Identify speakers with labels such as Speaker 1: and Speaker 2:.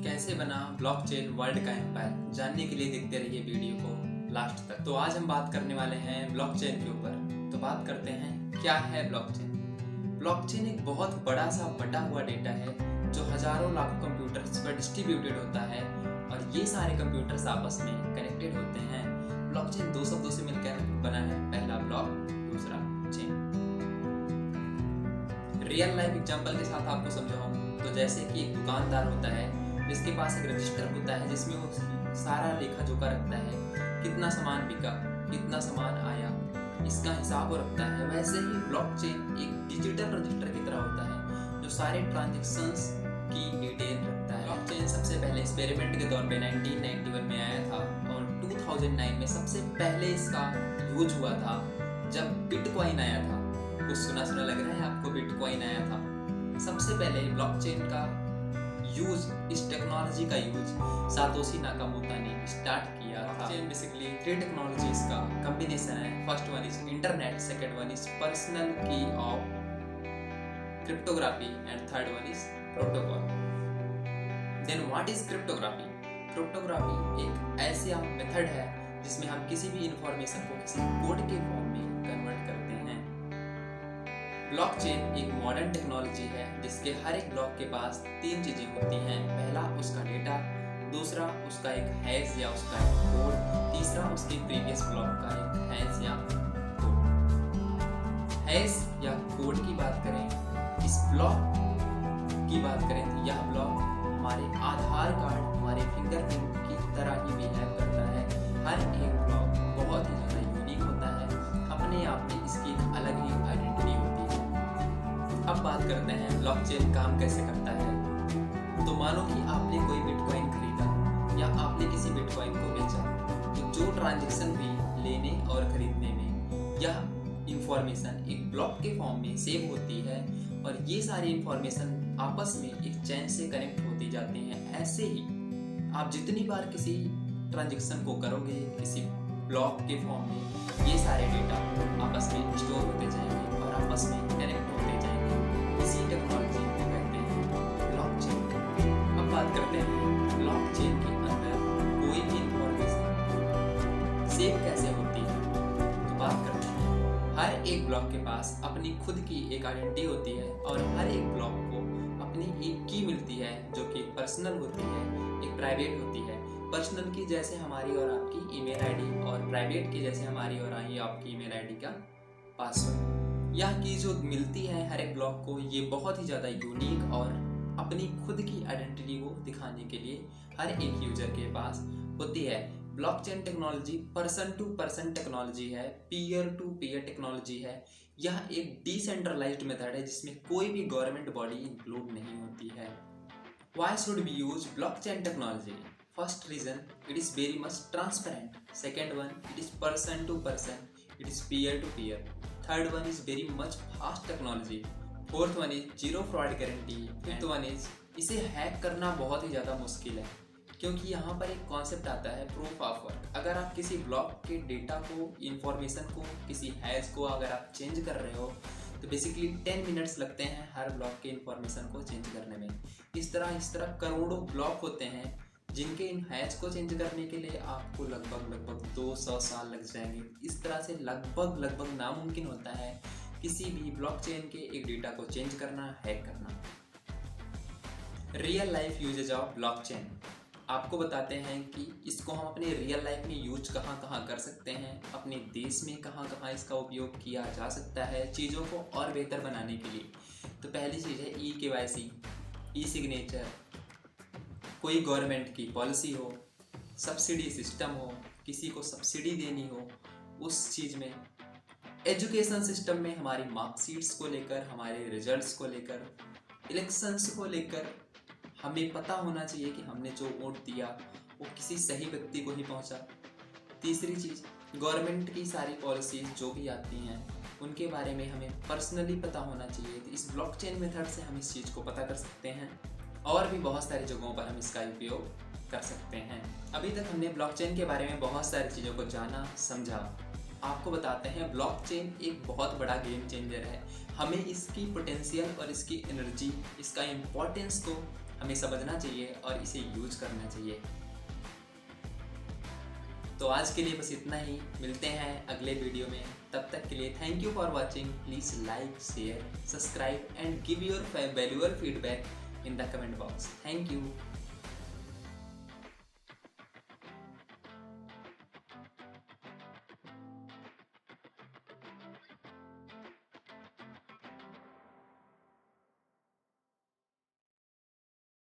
Speaker 1: कैसे बना blockchain world का एम्पायर, जानने के लिए देखते रहिए वीडियो को लास्ट तक। तो आज हम बात करने वाले हैं ब्लॉकचेन के ऊपर। तो बात करते हैं क्या है ब्लॉकचेन। ब्लॉकचेन एक बहुत बड़ा सा बटा हुआ डेटा है जो हजारों लाखों कंप्यूटर्स पर डिस्ट्रीब्यूटेड होता है और ये सारे कंप्यूटर्स आपस में कनेक्टेड होते हैं। ब्लॉकचेन दो शब्दों से मिलकर बना है, पहला ब्लॉक, दूसरा चेन। रियल लाइफ एग्जांपल के साथ आपको समझाऊं तो जैसे कि एक दुकानदार होता है जिसके पास एक रजिस्टर होता है जिसमें वो सारा लेखा जोखा रखता है, कितना सामान बिका, कितना सामान आया, इसका हिसाब वो रखता है। वैसे ही ब्लॉकचेन एक डिजिटल रजिस्टर की तरह होता है जो सारे ट्रांजैक्शंस की डिटेल रखता है। ब्लॉकचेन सबसे पहले एक्सपेरिमेंट के तौर पे 1991 में आया था और 2009 में सबसे पहले इसका यूज हुआ था जब बिटकॉइन आया था। कुछ सुना लग रहा है आपको, बिटकॉइन आया था। सबसे पहले ब्लॉकचेन का यूज, इस टेक्नोलॉजी का यूज सातोशी नाकामोटो ने स्टार्ट किया था। ब्लॉकचेन बेसिकली 3 टेक्नोलॉजीज का कॉम्बिनेशन है। First one is internet, second one is personal key of cryptography and third one is protocol. Then what is cryptography? Cryptography एक ऐसा method है जिसमें हम किसी भी इंफॉर्मेशन को किसी कोड के फॉर्म में कन्वर्ट करते हैं। ब्लॉकचेन एक मॉडर्न टेक्नोलॉजी है जिसके हर एक ब्लॉक के पास 3 चीजें होती हैं। पहला उसका डेटा, दूसरा उसका एक हैश या उसका एक कोड, तीसरा उसके प्रीवियस ब्लॉक का एक हैश या कोड। हैश या कोड की बात करें, इस ब्लॉक की बात करें तो यह ब्लॉक हमारे आधार कार्ड, हमारे फिंगरप्रिंट की तरह ही बिहेव करता है। हर एक ब्लॉक बहुत ही ज़्यादा यूनिक होता है, अपने आप में इसकी एक अलग ही आइडेंटिटी होती है। अब बात करते हैं ब्लॉकचेन काम कैसे करता है। तो मानो कि आपने कोई बिटकॉइन खरीदा या आपने किसी बिटकॉइन को बेचा, तो जो ट्रांजैक्शन हुई लेने और खरीदने में, यह इंफॉर्मेशन एक ब्लॉक के फॉर्म में सेव होती है और ये सारी इंफॉर्मेशन आपस में एक चेन से कनेक्ट होती जाती हैं। ऐसे ही आप जितनी बार किसी ट्रांजैक्शन को करोगे किसी ब्लॉक के फॉर्म में, ये सारे डेटा आपस में स्टोर होते जाएंगे और आपस में कनेक्ट होते जाएंगे। इसी टेक्नोलॉजी को कहते हैं ब्लॉकचेन। अब बात करते हैं ब्लॉकचेन के अंदर कोई भी इंफॉर्मेशन सेव कैसे होती है। तो बात करते हैं, हर एक ब्लॉक के पास अपनी खुद की एक आइडेंटिटी होती है और हर एक ब्लॉक को अपनी एक की मिलती है जो कि पर्सनल होती है, एक प्राइवेट होती है। पर्सनल की जैसे हमारी और आपकी ईमेल आईडी और प्राइवेट की जैसे हमारी और आपकी ईमेल आईडी का पासवर्ड। यह की जो मिलती है हर एक ब्लॉक को, ये बहुत ही ज़्यादा यूनिक और अपनी खुद की आइडेंटिटी को दिखाने के लिए हर एक यूजर के पास होती है। Blockchain technology person to person technology है, पीयर टू पीयर टेक्नोलॉजी है। यह एक डिसेंट्रलाइज्ड मेथड है जिसमें कोई भी गवर्नमेंट बॉडी इंक्लूड नहीं होती है। Why should we use blockchain technology? First reason, it is very much transparent. Second one, it is person to person. It is peer to peer. Third one is very much fast technology. Fourth one is zero fraud guarantee. Fifth one is इसे hack करना बहुत ही ज़्यादा मुश्किल है क्योंकि यहाँ पर एक कॉन्सेप्ट आता है प्रूफ ऑफ वर्क। अगर आप किसी ब्लॉक के डेटा को, इंफॉर्मेशन को, किसी हैश को अगर आप चेंज कर रहे हो तो बेसिकली 10 मिनट्स लगते हैं हर ब्लॉक के इंफॉर्मेशन को चेंज करने में। इस तरह करोड़ों ब्लॉक होते हैं जिनके इन हैश को चेंज करने के लिए आपको लगभग 200 साल लग जाएंगे। इस तरह से लगभग नामुमकिन होता है किसी भी ब्लॉकचेन के एक डेटा को चेंज करना, हैक करना। Real life usage of blockchain आपको बताते हैं कि इसको हम अपने रियल लाइफ में यूज कहाँ कर सकते हैं, अपने देश में कहाँ इसका उपयोग किया जा सकता है चीज़ों को और बेहतर बनाने के लिए। तो पहली चीज़ है eKYC, ई सिग्नेचर। कोई गवर्नमेंट की पॉलिसी हो, सब्सिडी सिस्टम हो, किसी को सब्सिडी देनी हो, उस चीज़ में एजुकेशन सिस्टम में हमारी मार्कशीट्स को लेकर, हमारे रिजल्ट्स को लेकर, इलेक्शंस को लेकर हमें पता होना चाहिए कि हमने जो वोट दिया वो किसी सही व्यक्ति को ही पहुंचा। तीसरी चीज़, गवर्नमेंट की सारी पॉलिसीज जो भी आती हैं उनके बारे में हमें पर्सनली पता होना चाहिए। तो इस ब्लॉकचेन मेथड से हम इस चीज़ को पता कर सकते हैं और भी बहुत सारी जगहों पर हम इसका उपयोग कर सकते हैं। अभी तक हमने ब्लॉकचेन के बारे में बहुत सारी चीज़ों को जाना, समझा। आपको बताते हैं ब्लॉकचेन एक बहुत बड़ा गेम चेंजर है। हमें इसकी पोटेंशियल और इसकी एनर्जी, इसका इम्पोर्टेंस को हमें समझना चाहिए और इसे यूज करना चाहिए। तो आज के लिए बस इतना ही, मिलते हैं अगले वीडियो में। तब तक के लिए thank you for watching. Please like, share, subscribe and give your valuable feedback in the comment box. Thank you.